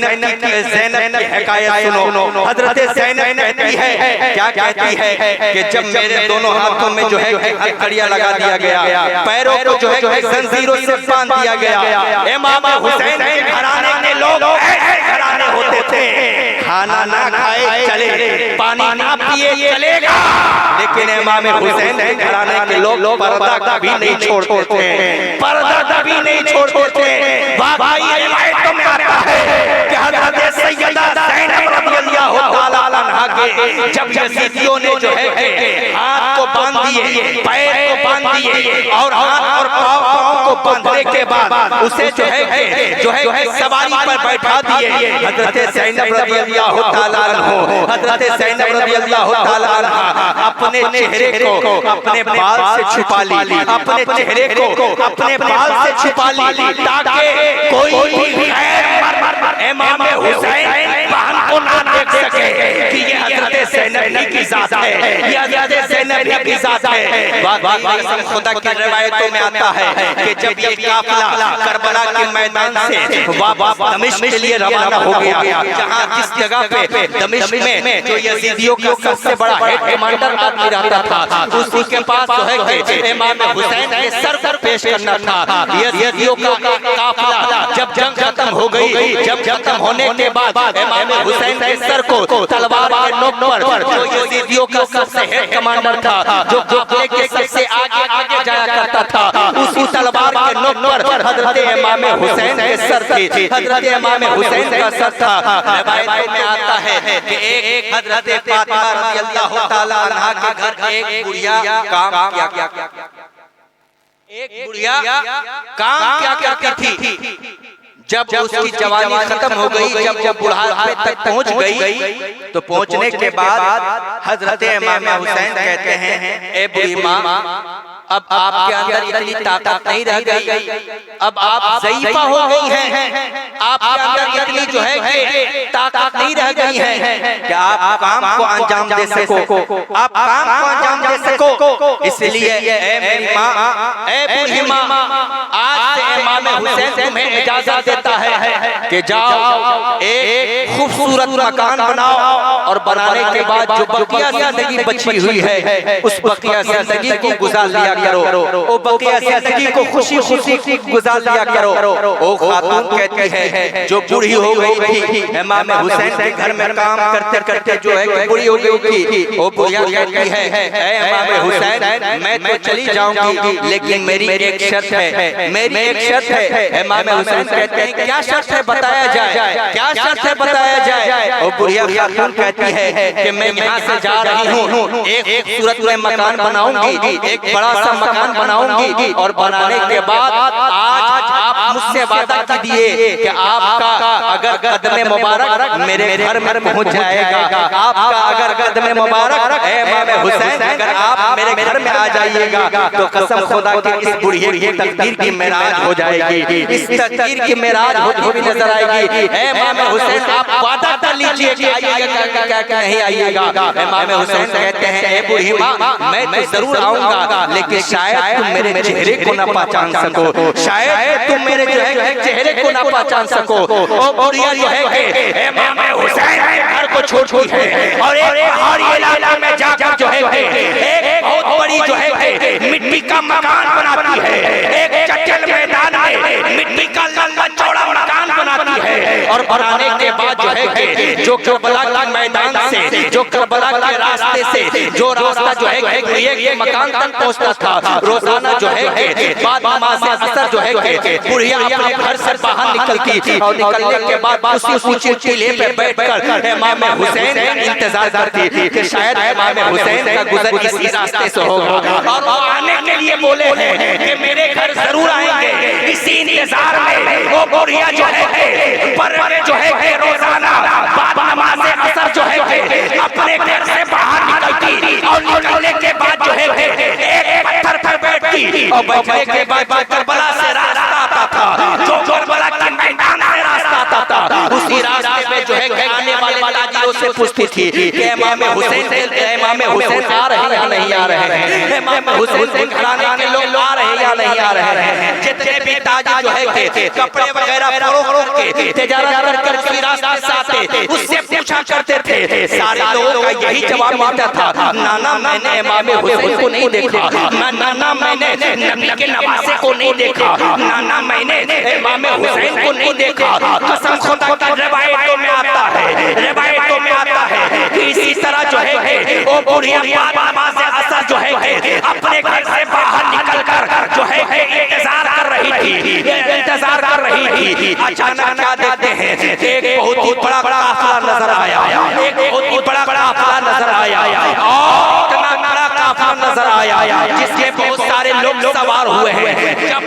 ज़ैनब की हिकायत सुनो। हजरत ज़ैनब कहती है, क्या कहती है कि जब मेरे दोनों हाथों में जो है हथकड़ियां लगा दिया गया, पैरों को जो है जंजीरों से बांध दिया गया। इमाम हुसैन के घराने के लोग ऐसे घराने होते थे, खाना ना खाए चले, पानी ना पिए चलेगा, लेकिन इमाम हुसैन के घराने के लोग पर्दा कभी नहीं छोड़ते थे, पर्दा कभी नहीं छोड़ते थे। भाई रिवायतों में आता है कि हज़रत सैयदा ज़ैनब रज़ियल्लाहु ताला अन्हा के जब यजीदियों ने जो है हाथ को बांध दिए, पैर को बांध दिए और हाथ और पाँव को बांधने के बाद उसे जो है सवारी पर बैठा दिए, हज़रत ज़ैनब रज़ियल्लाहु ताला अन्हा, हज़रत ज़ैनब रज़ियल्लाहु ताला अन्हा अपने चेहरे को अपने बाल से छुपा ली, अपने चेहरे को अपने बाल से छुपा ली, ताकि कोई भी गैर इमाम हुसैन बहन को ना देख सके कि ये हज़रत ज़ैनब की ज़ात है, ये हज़रत ज़ैनब की ज़ात है। वाक़ई खुदा की रिवायतों में आता है कि जब ये काफिला करबला के मैदान से वापस दमिश्क के लिए रवाना हो गया, जहाँ जिस जगह पे दमिश्क में जो यजीदियों का सबसे बड़ा हेड कमांडर आदमी रहता था, उसी के पास जो है कि इमाम हुसैन के सर पर पेश करना था। यजीदियों का काफिला जब जंग खत्म हो गई, जब खत्म होने के बाद इमाम हुसैन के सर को तलवार के नोक पर जो यजीदियों का सबसे हेड कमांडर था, जो काफिले के सबसे आगे जाया करता था, उसी तलवार के नोक पर हजरत इमाम हुसैन के सर थी, हजरत इमाम हुसैन का सर था। रिवायत में आता है कि एक हजरत फातिमा रज़ियल्लाहु ताला अन्हा के घर एक बुढ़िया काम क्या क्या करती थी। जब उसकी जवानी खत्म हो गई, जब बुढ़ापे तक पहुंच गई, तो पहुंचने के बाद हजरत इमाम हुसैन कहते हैं, ए बूढ़ी माँ, अब आपके अंदर इतनी ताकत नहीं रह गई, अब आप ज़ईफ़ा हो गई हैं, आपके अंदर इतनी जो है कि ताकत नहीं रह गई है कि आप काम को अंजाम दे सको, आप काम को अंजाम दे सको। इसलिए ए मेरी माँ, ए बूढ़ी माँ, आज से इमाम हुसैन तुम्हें इजाजत देता है कि जाओ एक खूबसूरत मकान बनाओ और बनाने के बाद जो बकिया जिंदगी बची हुई है, उस बकिया जिंदगी को गुजार लिया करो, ओ बकिया जिंदगी को खुशी खुशी गुजार लिया करो। ओ खातून कहती है जो बूढ़ी हो गई थी, इमाम हुसैन के घर में काम करते करते जो है बूढ़ी हो गई थी, ओ बुढ़िया कहती है, ए इमाम हुसैन, मैं तो चली जाऊंगी, लेकिन मेरी एक शर्त है, मेरी एक शर्त है। इमाम हुसैन कहते हैं, क्या शर्त है बताया जाए, क्या शर्त है बताया जाए। ओ बुढ़िया खातून कहती है कि मैं यहाँ से जा रही हूँ, एक खूबसूरत में मकान बनाऊंगी, एक बड़ा सा मकान बनाऊंगी, और बनाने के बाद आज आप मुझसे वादा कीजिए कि आपका अगर कदम मुबारक मेरे घर में पहुंच जाएगा, आपका अगर कदम मुबारक इमाम हुसैन अगर आप मेरे घर में आ जाइएगा, तो कसम खुदा की इस बुढ़िया की तकदीर की मेराज हो जाएगी, इस तकदीर की मेराज होती हुई नजर आएगी। इमाम हुसैन आप वादा कर लीजिए कि आइएगा क्या नहीं आइएगा। इमाम हुसैन कहते हैं, ए बूढ़ी माँ, मैं तो जरूर आऊंगा, लेकिन शायद तुम मेरे चेहरे को ना पहचान सको, शायद तुम मेरे चेहरे को ना पहचान सको। ओ बुढ़िया जो है इमाम हुसैन घर को छोड़ती है और एक पहाड़ी इलाके में जाकर जो है एक बहुत बड़ी जो है मिट्टी का मकान बनाती है, एक चचल मैदान में मिट्टी का लंबा चौड़ा मकान बनाती है, और बनाने के बाद जो है जो करबला के मैदान से, जो करबला के रास्ते से जो रास्ता जो है ये मकान तक पहुंचता था, रोजाना जो है बाद नमाज़ असर जो है बुढ़िया अपने घर से बाहर निकलती थी, और निकलने के बाद उसी ऊंचे टीले पे बैठकर इमाम हुसैन इंतजार करती थी कि शायद इमाम हुसैन का गुजर इसी रास्ते से होगा, और वो आने के लिए बोले हैं कि मेरे घर जरूर आएंगे। इसी इंतजार में वो बुढ़िया जो है पर जो है रोजाना बाद नमाज़ असर जो है अपने घर से बाहर निकलती, और निकलने के बाद जो है एक पत्थर पर बैठती, और बैठने के बाद करबला से रास्ता आता था, जो करबला के मैदान से रास्ता आता था, उसी रास्ते में जो जो है आने वाले ताजिरों से पूछती थी कि इमाम हुसैन आ रहे हैं या नहीं आ रहे हैं, इमाम हुसैन के घराने के लोग आ रहे हैं या नहीं आ रहे हैं। जितने भी ताजिर जो है कपड़े वगैरह फरोख्त के तिजारत करके रास्ते से आते उससे पूछा करते थे। सारे लोगों का यही जवाब मिलता था, नाना मैंने इमाम हुसैन को नहीं देखा, नाना मैंने नबी के नवासे को नहीं देखा, नाना मैंने इमाम हुसैन को नहीं देखा। कसम खुदा की रिवायतों में आता है, रिवायतों में आता है कि इसी तरह जो है वो बुढ़िया नमाज असर जो है अपने घर से बाहर निकलकर जो है इंतजार कर रही थी, इंतजार कर रही थी। अचानक क्या देखते हैं, एक बहुत ही बड़ा काफिला नजर आया, एक बहुत ही बड़ा काफिला नजर आया, और इतना बड़ा काफिला नजर आया जिसके बहुत सारे लोग सवार हुए हैं।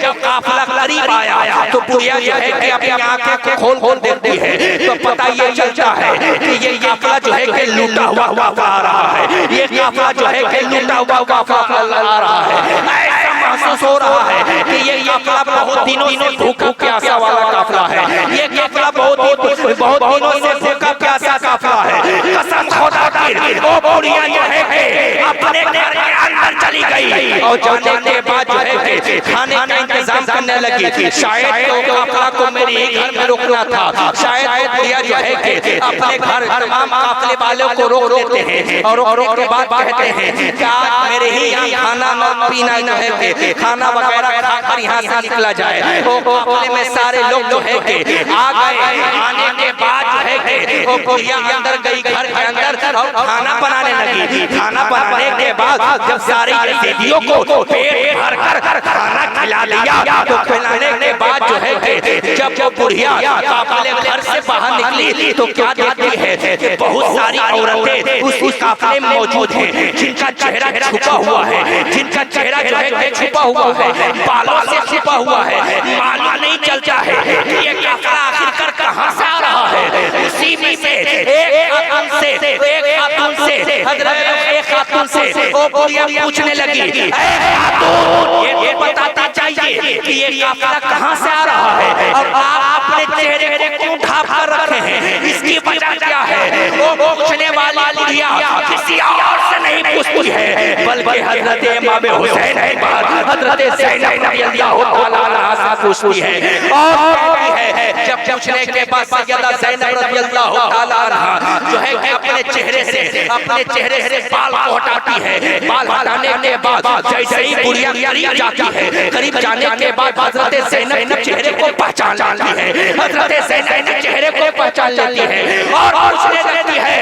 जब काफिला करीब आया तो बुढ़िया जो है कि अपनी आंखें खोल खोल देखती है तो पता ये चलता है कि ये काफिला जो है कि लूटा हुआ काफिला आ रहा है, ये काफिला जो है कि लूटा हुआ काफिला आ रहा है। ऐसा महसूस हो रहा है कि ये काफिला बहुत दिनों से भूखा प्यासा वाला काफिला है, ये काफिला बहुत दिनों से भूखा प्यासा काफिला है। कसम खुदा की वो बुढ़िया जो है कि अपने घर के अंदर चली गई और जाने के बाद जो है कि खाने का इंतजाम करने लगी। शायद तो काफिला को मेरे ही घर में रुकना था, शायद बुढ़िया जो है कि अपने घर तमाम काफिले वालों को रोक देते हैं और रोक के बाद कहते हैं कि आज मेरे ही यहाँ खाना पीना जो है कि खाना वगैरह खाकर यहाँ से निकला जाए। वो काफिले में सारे लोग जो है कि आ गए, आने के बाद जो है कि वो बुढ़िया अंदर गई घर के अंदर और खाना बनाने लगी। खाना बनाने के बाद जब सारी यजीदियों को पेट भर कर खाना खिला दिया तो खिलाने के बाद जो है कि जब बुढ़िया काफिले घर से बाहर निकली तो क्या देखती है कि बहुत सारी औरतें उस काफिले में मौजूद हैं जिनका चेहरा छुपा हुआ है, जिनका चेहरा जो है छुपा हुआ है, बालों से छुपा हुआ है। मालूम नहीं चलता है कि ये काफिला आखिरकार कहां से आ रहा है। उसी में से एक खातून से हजरत एक खातून से वो बुढ़िया पूछने लगी, खातून ये बताता चाहिए कि ये काफिला कहां से आ रहा है और आप अपने चेहरे को क्यों ढांप कर रखे हैं, इसकी वजह क्या है। वो पूछने वाली बुढ़िया किसी और से नहीं पूछती है बल्कि हजरत इमाम हुसैन के बाद हजरत ज़ैनब रज़ियल्लाहु तआला अन्हा से पूछती है। और कहती है जब पूछने के बाद सैयदा ज़ैनब रज़ियल्लाहु तआला अन्हा जो है कि अपने चेहरे से बाल को हटाती है। बाल हटाने के बाद जैसे ही बुढ़िया करीब जाती है, करीब जाने के बाद हजरत ज़ैनब चेहरे को पहचान लेती है, हजरत ज़ैनब चेहरे को पहचान लेती है और पूछने लगती है,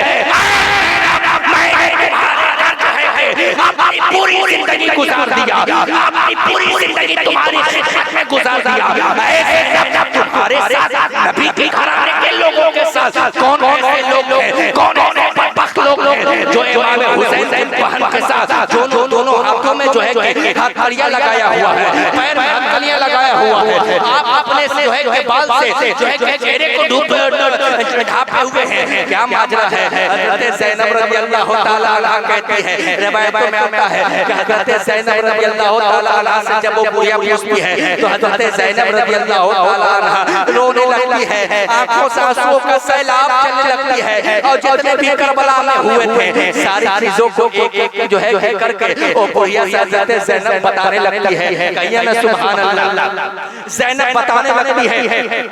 अपनी पूरी जिंदगी गुजार दिया, अपनी पूरी जिंदगी तुम्हारी खिदमत में गुजार दिया। ऐसे जब तुम्हारे साथ नबी के घराने के लोगों के साथ कौन ऐसे लोग हैं, कौन ऐसे बदबख्त लोग हैं जो इमाम हुसैन की बहन के साथ दोनों हाथों में जो है कि हथकड़ियां लगाया हुआ है, पैर में हथकड़ियां लगाया हुआ है, आप अपने से जो है कि बाल से जो है कि चेहरे को ढांपे हुए हैं, क्या माजरा है। हजरत ज़ैनब रज़ियल्लाहु तआला अन्हा कहती है, रिवायतों में आता है कि हजरत ज़ैनब रज़ियल्लाहु तआला अन्हा से जब वो बुढ़िया पूछती है तो हजरत ज़ैनब रज़ियल्लाहु तआला अन्हा रोने लगती है, आंखों से आंसुओं का सैलाब चलने लगती है और जितने भी करबला में हुए थे सारी चीजों को एक जो है करके वो बुढ़िया से हजरत ज़ैनब बताने लगती है। कहिए ना सुभान अल्लाह। ज़ैनब बताने लगती है,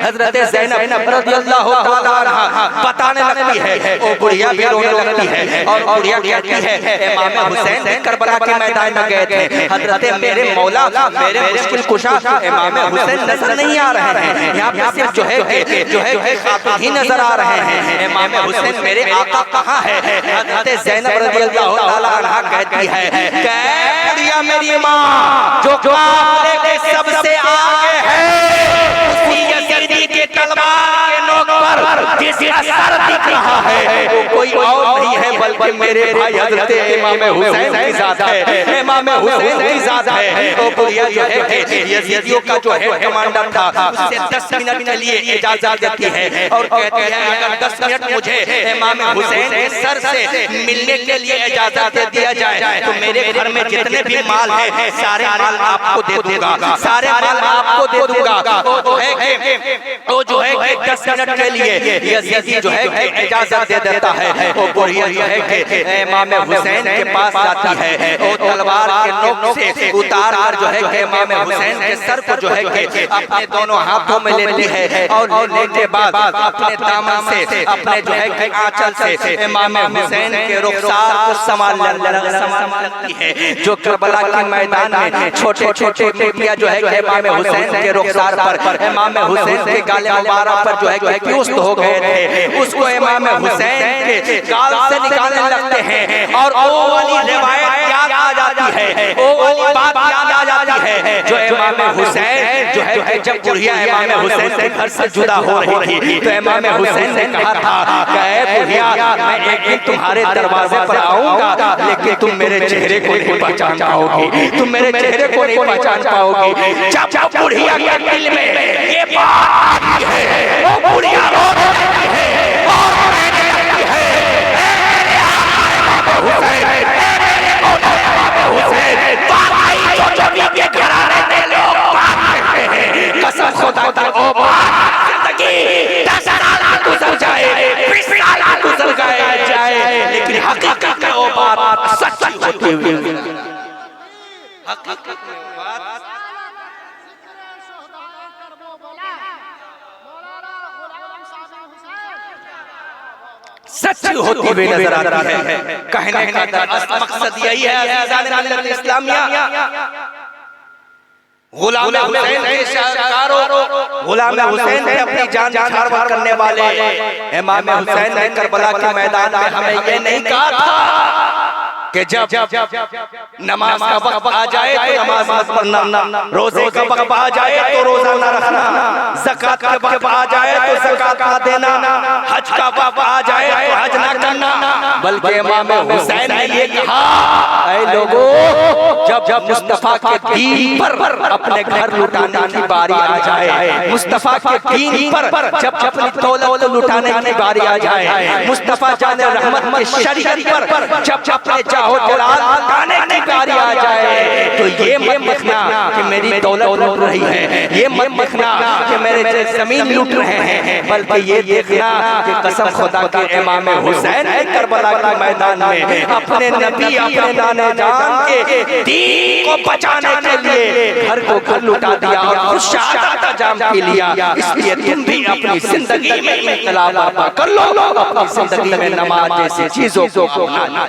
हजरत ज़ैनब रज़ियल्लाहु तआला अन्हा बताने लगती है, वो बुढ़िया भी रोने लगती है और बुढ़िया कहती है, इमाम हुसैन करबला के मैदान में गए थे, हजरत मेरे मौला मेरे मुश्किल कुशा इमाम हुसैन नजर नहीं आ रहे हैं, यहाँ पे सिर्फ जो है खातून ही नजर आ रहे हैं, इमाम हुसैन मेरे आका कहाँ है। हजरत ज़ैनब रज़ियल्लाहु तआला अन्हा कहती है, बुढ़िया मेरी माँ जो काफिले के सबसे आगे है, उसी यजीदी के तलवार के नोक पर जिसका सर दिख रहा है वो कोई और नहीं है बल्कि मेरे भाई हजरत इमाम हुसैन की जात है, इमाम हुसैन की जात है। तो बुढ़िया जो है यजीदियों का जो है कमांडर था उससे 10 मिनट के लिए इजाजत देती है और कहती है अगर 10 मिनट मुझे इमाम हुसैन के सर से मिलने के लिए इजाजत दे दिया जाए तो मेरे घर में जितने भी माल है सारे माल आपको दे दूंगा, सारे माल आपको दे दूंगा। वो जो है 10 मिनट के लिए यजीदी जो है कि इजाजत दे देता है। वो बुढ़िया जो है कि इमाम हुसैन के पास जाती है, वो तलवार के नोक से उतार कर जो है कि इमाम हुसैन के सर को जो है कि अपने दोनों हाथों में लेती है और लेने के बाद अपने दामन से, अपने जो है कि आंचल से इमाम हुसैन के रुखसार को संभाल लगती है। जो करबला के मैदान में छोटे छोटे मोतिया जो है कि इमाम हुसैन के रुखसार पर, इमाम हुसैन के गाले मुबारक पर जो है कि क्यूस्त हो गए थे, उसको इमाम हुसैन के गाल से निकालने लगते हैं और वो वाली रिवायत याद आ जाती है, वो वाली बात याद आ जाती है जो इमाम हुसैन जो है कि जब बुढ़िया इमाम हुसैन के घर से जुदा हो रही थी तो इमाम हुसैन ने कहा था कि ऐ बुढ़िया, मैं एक दिन तुम्हारे दरवाजे पर आऊंगा लेकिन तुम मेरे चेहरे को नहीं पहचान पाओगी, तुम मेरे चेहरे को नहीं पहचान पाओगी। जब बुढ़िया के दिल में ये बात आती है, वो बुढ़िया रो रही है और कहने लगती है, हुसैन बाकी जो के घराने के लोग बात कहते हैं, कसम खुदा की ओ बात जिंदगी 10 साल गुजर जाए, 20 साल गुजर जाए, लेकिन हकीकत में वो बात सच्ची होती हुई हकीकत में बात सच्ची होती हुई नजर आती है। कहने का मकसद यही है इस्लामिया, गुलाम हुसैन के शाहकारों, गुलाम हुसैन ने अपनी जान न्यौछावर करने वाले इमाम हुसैन ने करबला के मैदान में हमें ये नहीं कहा था कि जब नमाज का वक्त आ जाए तो नमाज मत पढ़ना, रोजे का वक्त आ जाए तो रोजा न रखना, ज़कात का वक्त आ जाए तो ज़कात ना देना, हज का वक्त आ जाए तो हज ना करना, बल्कि इमाम हुसैन ने ये कहा, ऐ लोगों, जब मुस्तफा के दीन पर अपने घर लुटाने की बारी आ जाए, मुस्तफा के दीन पर जब अपनी दौलत लुटाने की बारी आ जाए, मुस्तफा जाने रहमत की शरीयत पर जब अपने जाहो जलाल लुटाने की बारी आ जाए, तो ये मत देखना कि मेरी दौलत लूट रही है, ये मत देखना कि मेरे जमीन लूट रहे हैं, बल्कि ये देखना कि कसम खुदा के इमाम हुसैन ने करबला के मैदान में अपने नबी, अपने नाने जान के दीन को बचाने के लिए घर को घर लुटा दिया और खुद शहादत का जाम पी लिया। इसलिए तुम भी अपनी जिंदगी में इनकलाब कर लो, अपनी जिंदगी में नमाज जैसी चीजों को अपनाना।